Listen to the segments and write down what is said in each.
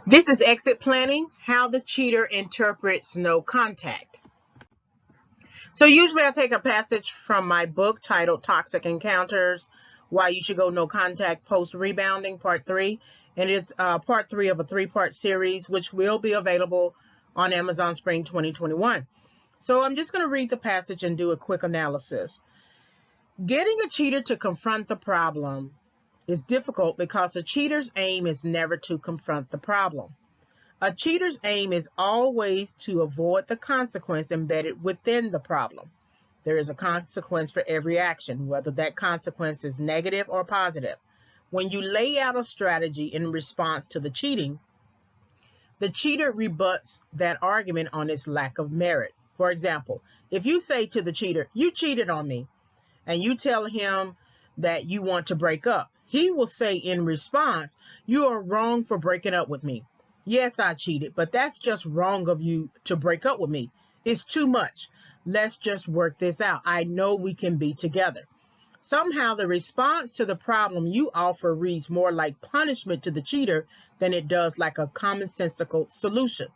This is exit planning, how the cheater interprets no contact. So usually I take a passage from my book titled Toxic Encounters, Why You Should Go No Contact Post Rebounding, Part 3. And it's part 3 of a 3-part series, which will be available on Amazon Spring 2021. So I'm just going to read the passage and do a quick analysis. Getting a cheater to confront the problem is difficult because a cheater's aim is never to confront the problem. A cheater's aim is always to avoid the consequence embedded within the problem. There is a consequence for every action, whether that consequence is negative or positive. When you lay out a strategy in response to the cheating, the cheater rebuts that argument on its lack of merit. For example, if you say to the cheater, "You cheated on me," and you tell him that you want to break up, he will say in response, "You are wrong for breaking up with me. Yes, I cheated, but that's just wrong of you to break up with me. It's too much. Let's just work this out. I know we can be together." Somehow the response to the problem you offer reads more like punishment to the cheater than it does like a commonsensical solution.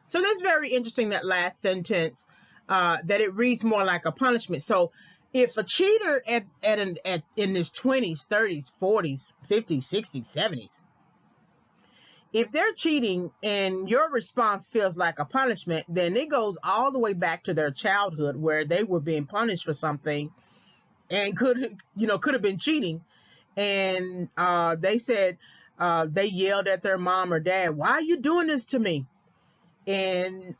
So that's very interesting, that last sentence, that it reads more like a punishment. So if a cheater in his 20s, 30s, 40s, 50s, 60s, 70s, if they're cheating and your response feels like a punishment, then it goes all the way back to their childhood where they were being punished for something and could have been cheating. And they said, they yelled at their mom or dad, "Why are you doing this to me?" And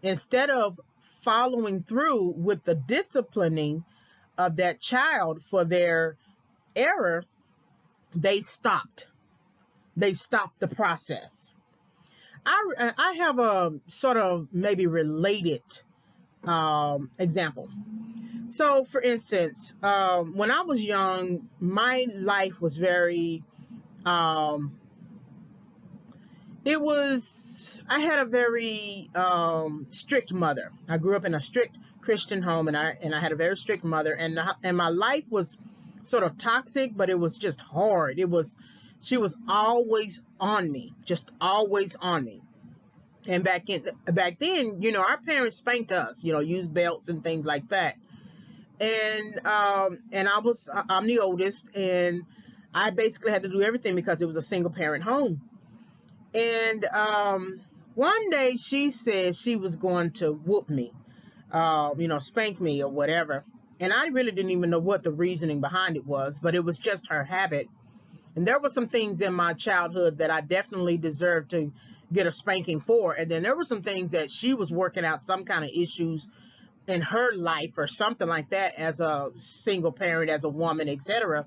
instead of following through with the disciplining of that child for their error, they stopped the process. I have a sort of maybe related example. So for instance, when I was young, my life was very I had a very strict mother. I grew up in a strict Christian home, and I had a very strict mother, and my life was sort of toxic, but it was just hard. She was always on me, just always on me. And back then, our parents spanked us, used belts and things like that. And I'm the oldest, and I basically had to do everything because it was a single parent home. And one day she said she was going to whoop me, spank me or whatever. And I really didn't even know what the reasoning behind it was, but it was just her habit. And there were some things in my childhood that I definitely deserved to get a spanking for. And then there were some things that she was working out some kind of issues in her life or something like that as a single parent, as a woman, etc.,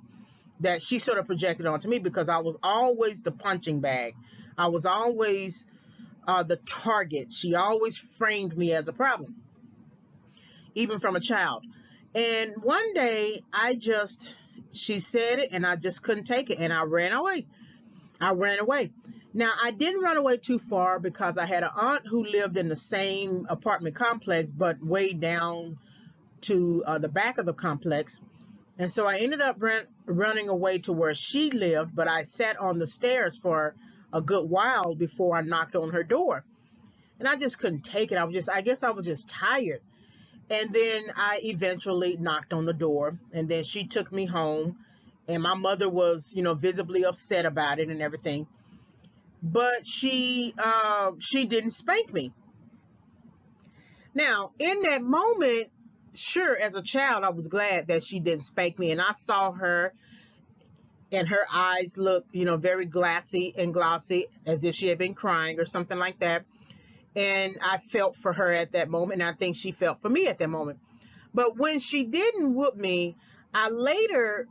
that she sort of projected onto me because I was always the punching bag. I was always the target. She always framed me as a problem, even from a child. And one day she said it and I just couldn't take it and I ran away. Now, I didn't run away too far because I had an aunt who lived in the same apartment complex, but way down to the back of the complex. And so I ended up running away to where she lived, but I sat on the stairs for a good while before I knocked on her door. And I just couldn't take it. I guess I was just tired. And then I eventually knocked on the door, and then she took me home, and my mother was, visibly upset about it and everything. But she didn't spank me. Now, in that moment, sure, as a child, I was glad that she didn't spank me, and I saw her, and her eyes looked, very glassy and glossy, as if she had been crying or something like that. And I felt for her at that moment, and I think she felt for me at that moment. But when she didn't whoop me, I later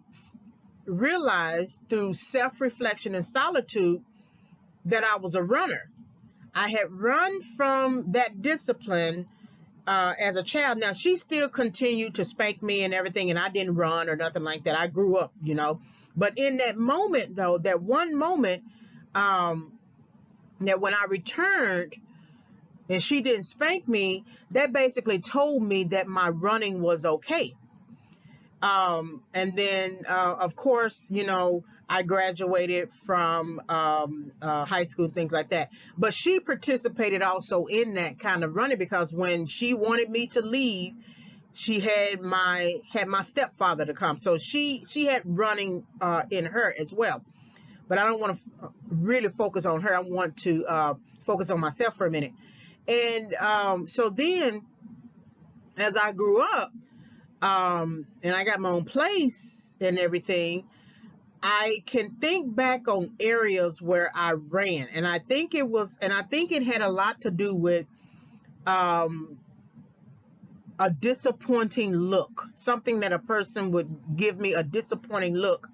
realized through self-reflection and solitude that I was a runner. I had run from that discipline as a child. Now, she still continued to spank me and everything, and I didn't run or nothing like that. I grew up, But in that moment, though, that one moment, that when I returned and she didn't spank me, that basically told me that my running was okay. And then, of course, I graduated from high school, things like that. But she participated also in that kind of running, because when she wanted me to leave, she had my stepfather to come. So she had running in her as well. But I don't want to really focus on her. I want to focus on myself for a minute. And so then, as I grew up, and I got my own place and everything, I can think back on areas where I ran, and I think it had a lot to do with um, a disappointing look, something that a person would give me, a disappointing look,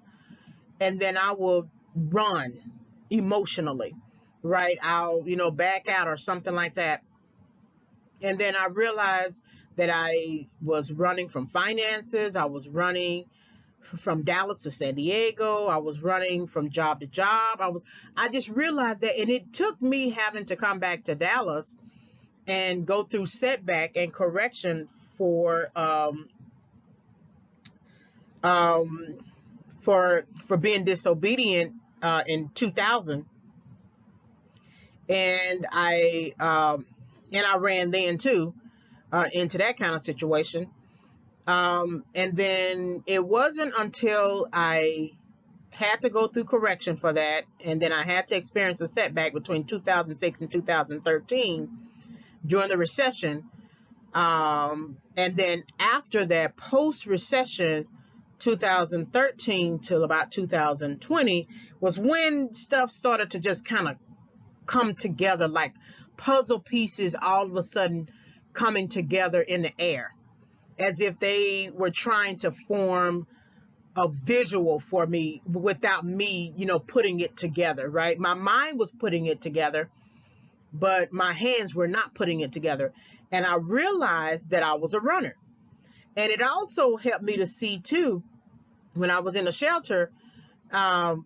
and then I will run emotionally, right? I'll, back out or something like that. And then I realized that I was running from finances. I was running from Dallas to San Diego. I was running from job to job. I just realized that, and it took me having to come back to Dallas and go through setback and correction um, for being disobedient in 2000, and I ran then too into that kind of situation. And then it wasn't until I had to go through correction for that, and then I had to experience a setback between 2006 and 2013 during the recession. And then after that, post-recession, 2013 till about 2020 was when stuff started to just kind of come together, like puzzle pieces all of a sudden coming together in the air, as if they were trying to form a visual for me without me, putting it together, right? My mind was putting it together, but my hands were not putting it together. And I realized that I was a runner. And it also helped me to see too, when I was in a shelter,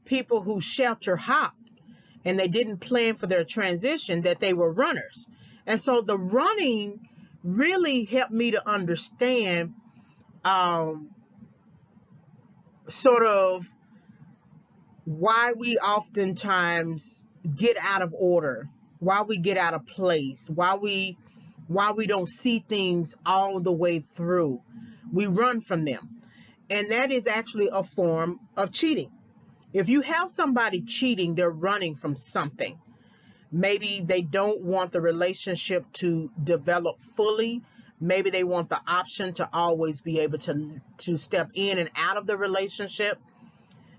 people who shelter hopped and they didn't plan for their transition, that they were runners. And so the running really helped me to understand sort of why we oftentimes get out of order, why we get out of place, why we don't see things all the way through. We run from them. And that is actually a form of cheating. If you have somebody cheating, they're running from something. Maybe they don't want the relationship to develop fully. Maybe they want the option to always be able to step in and out of the relationship.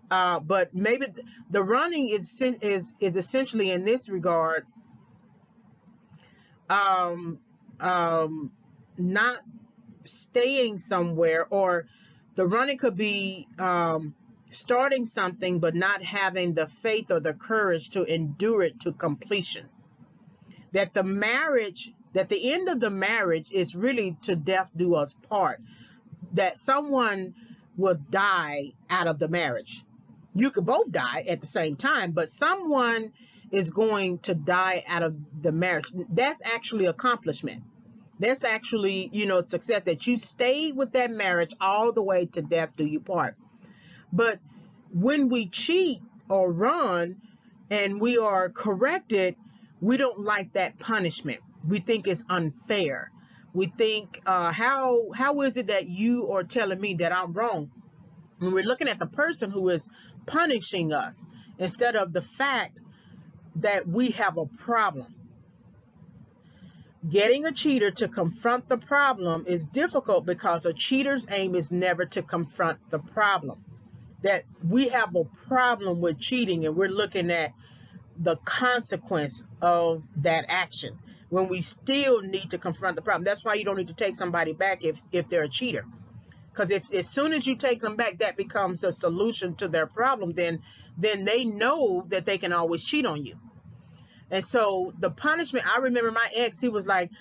But maybe the running is essentially, in this regard, not staying somewhere, or the running could be starting something but not having the faith or the courage to endure it to completion. That the end of the marriage is really to death do us part. That someone will die out of the marriage. You could both die at the same time, but someone is going to die out of the marriage. That's actually accomplishment. That's actually, success, that you stayed with that marriage all the way to death do you part. But when we cheat or run and we are corrected, we don't like that punishment. We think it's unfair. We think, how is it that you are telling me that I'm wrong? And we're looking at the person who is punishing us instead of the fact that we have a problem. Getting a cheater to confront the problem is difficult because a cheater's aim is never to confront the problem. That we have a problem with cheating, and we're looking at the consequence of that action when we still need to confront the problem. That's why you don't need to take somebody back if they're a cheater. Because as soon as you take them back, that becomes a solution to their problem. Then they know that they can always cheat on you. And so the punishment, I remember my ex, he was like,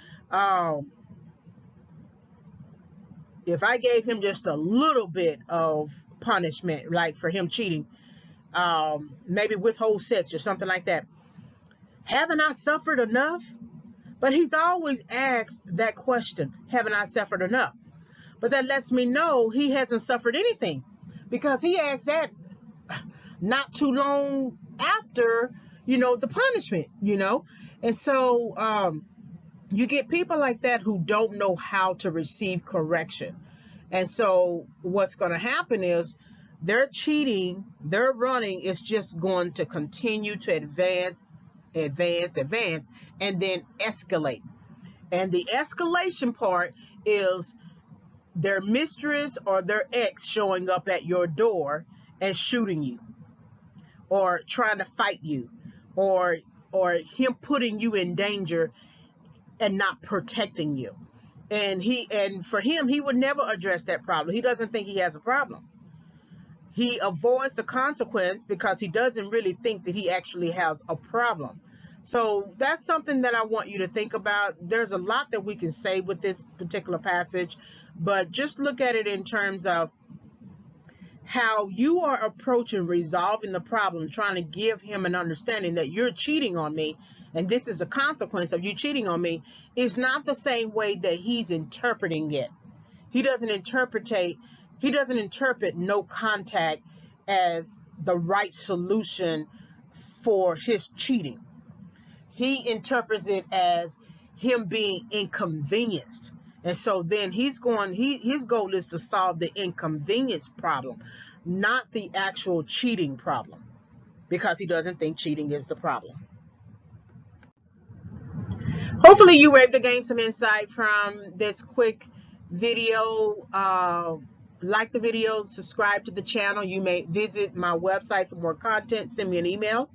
if I gave him just a little bit of punishment, like for him cheating, maybe withhold sex or something like that, haven't I suffered enough? But he's always asked that question, haven't I suffered enough? But that lets me know he hasn't suffered anything, because he asked that not too long after, the punishment, And so you get people like that who don't know how to receive correction. And so what's going to happen is their cheating, their running is just going to continue to advance, and then escalate. And the escalation part is their mistress or their ex showing up at your door and shooting you, or trying to fight you, or him putting you in danger and not protecting you. And for him, he would never address that problem. He doesn't think he has a problem. He avoids the consequence because he doesn't really think that he actually has a problem. So that's something that I want you to think about. There's a lot that we can say with this particular passage, but just look at it in terms of how you are approaching resolving the problem, trying to give him an understanding that you're cheating on me, and this is a consequence of you cheating on me, is not the same way that he's interpreting it. He doesn't interpret no contact as the right solution for his cheating. He interprets it as him being inconvenienced. And so then his goal is to solve the inconvenience problem, not the actual cheating problem, because he doesn't think cheating is the problem. Hopefully you were able to gain some insight from this quick video. Like the video, subscribe to the channel. You may visit my website for more content. Send me an email.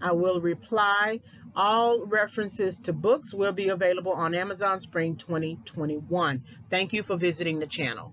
I will reply. All references to books will be available on Amazon Spring 2021. Thank you for visiting the channel.